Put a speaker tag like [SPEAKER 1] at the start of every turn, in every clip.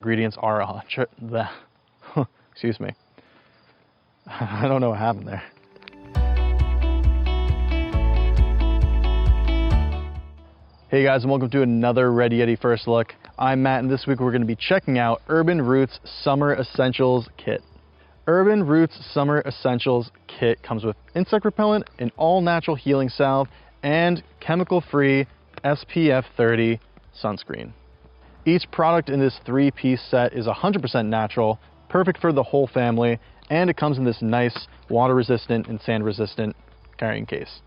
[SPEAKER 1] ingredients are excuse me. I don't know what happened there. Hey guys, and welcome to another Ready Yeti First Look. I'm Matt, and this week we're going to be checking out Herban Roots Summer Essentials Kit. Herban Roots Summer Essentials Kit comes with insect repellent, an all-natural healing salve, and chemical-free SPF 30 sunscreen. Each product in this 3-piece set is 100% natural, perfect for the whole family, and it comes in this nice water-resistant and sand-resistant carrying case.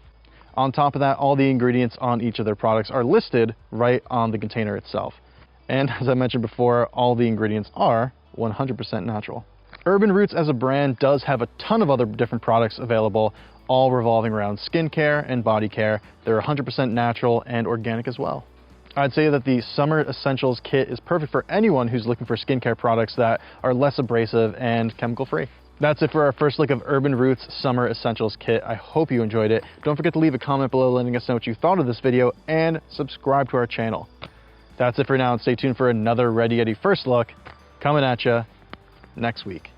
[SPEAKER 1] On top of that, all the ingredients on each of their products are listed right on the container itself. And as I mentioned before, all the ingredients are 100% natural. Herban Roots as a brand does have a ton of other different products available, all revolving around skincare and body care. They're 100% natural and organic as well. I'd say that the Summer Essentials Kit is perfect for anyone who's looking for skincare products that are less abrasive and chemical-free. That's it for our first look of Herban Roots Summer Essentials Kit. I hope you enjoyed it. Don't forget to leave a comment below letting us know what you thought of this video and subscribe to our channel. That's it for now, and stay tuned for another Ready Yeti First Look coming at you next week.